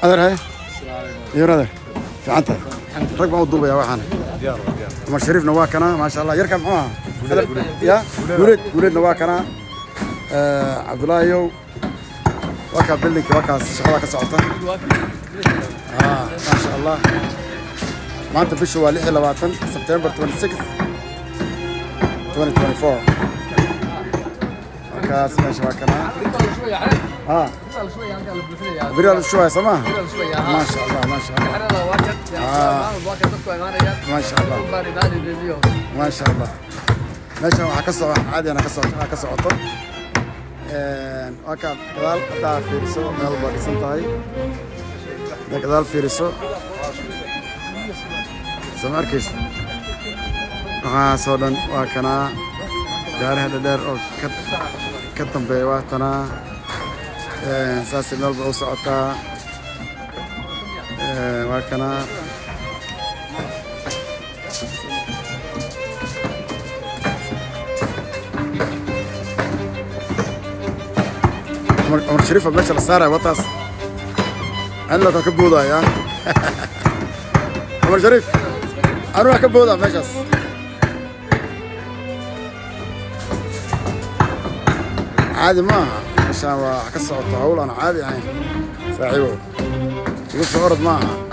أدر هاي يرادر في عنتها رقم الضوء يا واحد عمر شريف نواكنا ما شاء الله يركب معاه يا ولد نواكنا عبد الله يو وكا بيلدينج وكا شغلة كسعته ما شاء الله ما أنت بشوا لحية لواتن سبتمبر 26 2024 وكا سمع شواكنا بريال شوية سماه ما شاء الله ما شاء الله ما شاء الله ما شاء الله ماشي وحكسر عادي أنا كسر عطر وكا كذال دا فيرسو مال باريسن تاي دا كذال فيرسو سماركيس صودن وكنا دار هذا دار أو كتم بيواتنا ساسي مال بوسعتا وكنا عمر شريف بلاش السارة وطاس أنا لك كبوضة يا عمر شريف أروح كبوضة ماشي عادي ما عشان أكسر الطاولة أنا عادي يعني صاحبه يقول صورت معها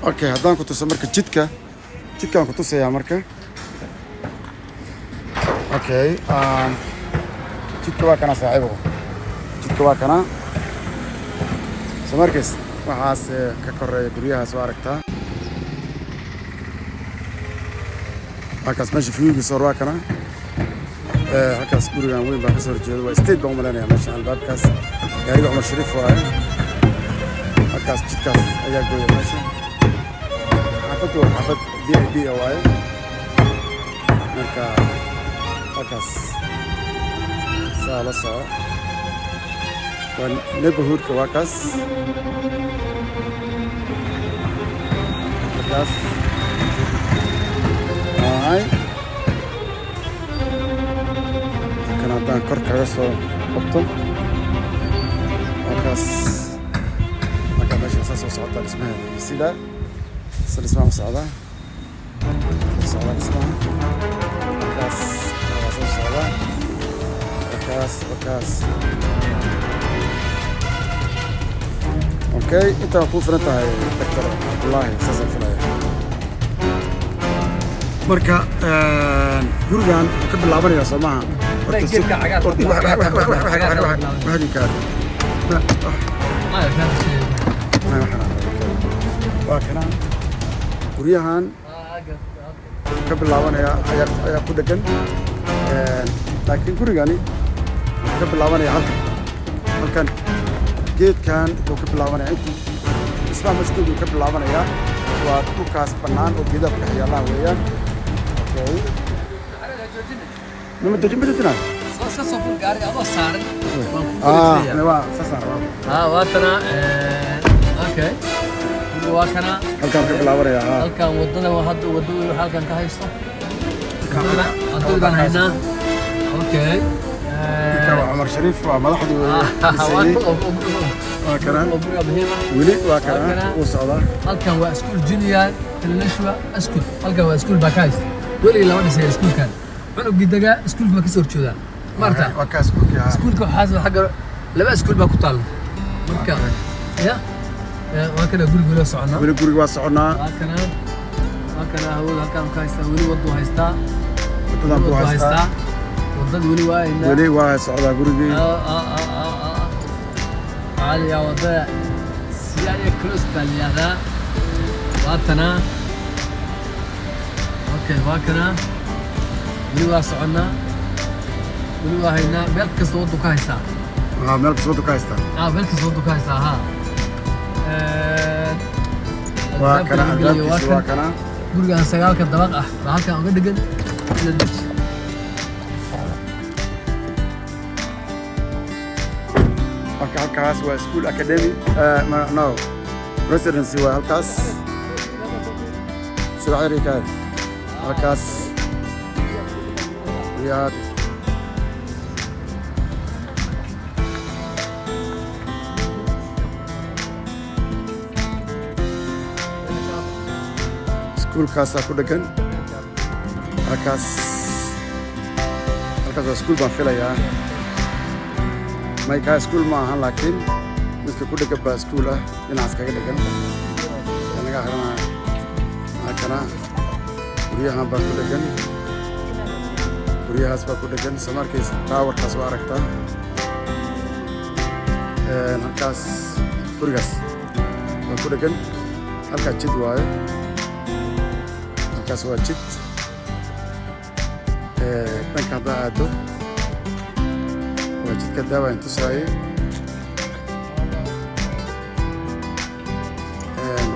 اوكي هدان كنت سمرك جدك كنت سيا مركه اوكي جدك واكنا صاحبه جدك واكنا سمركس waxaas ka koreeya guryaha soo aragtaa halkaas meesha fiigu soo raakana halkaas gurigan weyn baa ka soo jeedo waa state baan umaleynaya meesha albaabkaas gaariga Cumar Shariif waaye halkaas jidkaas ayaa gooya meesha حفظ VIP واي مركا أكاس سالة سا ونبهود كواكاس أكاس هاي كان عندنا كركة رسو قطن أكاس ماشي أساس وصعدة اسمها سيدا اسمها مساعدة اسمها وكاس اوكي انت مفروض فرنتها دكتور والله اساسا فلاي مركا جورجان كبر لعبنا يا سماها واحد كان ما واكنا guryahan ka bilaabanaya ayaa ku dhagan laakiin gurigani ka bilaabanaya halkan geedkan uu ka bilaabanaya intii isma maskuulku ka bilaabanaya waa dhulkaas bannaan oo geedaha ku dhex yaallaan weeyaan okay nima dejinaa iska soo fur gaari adoo saaran waa saaran waatana okay واكنا halkan ka bilaabanaya halkan wadada hadda wadada halkan ka haysto hadda hayna okay عمر شريف مدحدي واكنا ولي واكنا وصعدا halkan waa iskuul junior tilashwa iskuul halkan waa iskuul bakays wali la wadisay iskuulkan cunug daga iskuulka ma ka soo jeeda marta waa ka iskuulka xaas xaga laba iskuul ba ku taal marka ya وكنا قول صعنا قول وصعنا وكنا هو كان كايستا ولي وضو هايستا وضو هايستا وضد ولي واي صعدا قولي عالي يا وضع سيايا كروستال يا ذا واتنا اوكي وكنا ولي وصعنا ولي وهينا بلكس وضو كايستا ملك صوتو كايستا بلكس وضو كايستا ها وكان عندك وكان gurigan sagaalka dabaq ah baa halkan uga dhigan ila dugsi halkaas waa school academy no residency waa halkaas sida xiriirka halkaas riyaad iskuulkaas ku dhagan halkaas waa iskuul baan filayaa maykaa iskuul ma ahan laakiin midka ku dhagan baa iskuul ah dhinacaas kaga dhagan naga akrinaya halkana guryahan baa ku dhagan guryahaas baa ku dhagan samarkiisa taawarkaas waa aragtaa halkaas gurigaas baa ku dhagan halkaa jid waaye halkaas waa jid dhanka haddaa aado waa jidka daawa intusaaye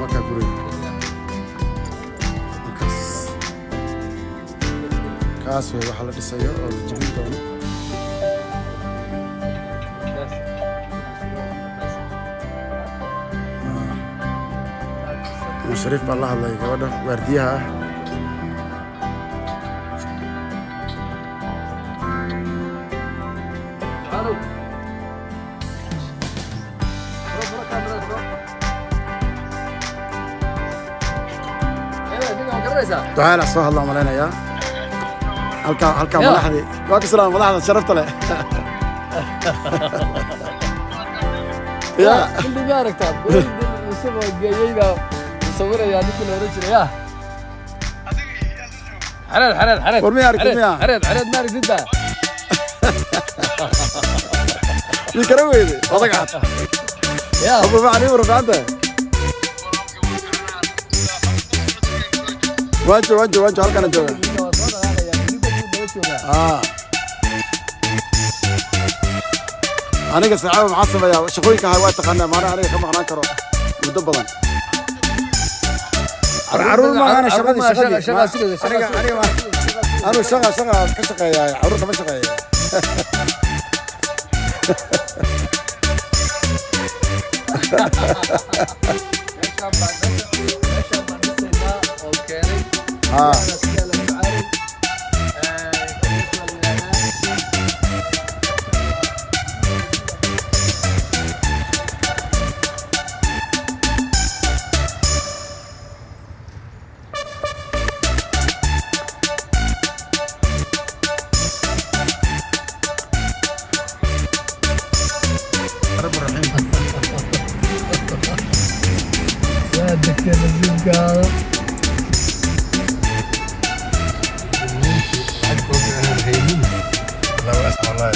markaa guriga halkaas kaas way waxa la dhisayo oo la jebin doono shariif baa la hadlay gabadha waardiyaha ah تعال صح الله ملينا يا هلكا ملاحظي واك سلام ملاحظة شرفت له يا اللي بارك تاب سوى جايينا صورة يا ديك الورجل يا حرد ورميارك حرد مارك جدا الكروي ذي وضقعت يا أبو فعني ورفعته واجو هلكا نجوه أنا قصدي عاوم معصبة يا شخوي كهواء تقنى ما أنا عليه كم غنان كرو مدبلا عروض ما أنا شغال أنا شغال كشقة يا عروض ما شقة دكتور الزبقة الله اسمع الله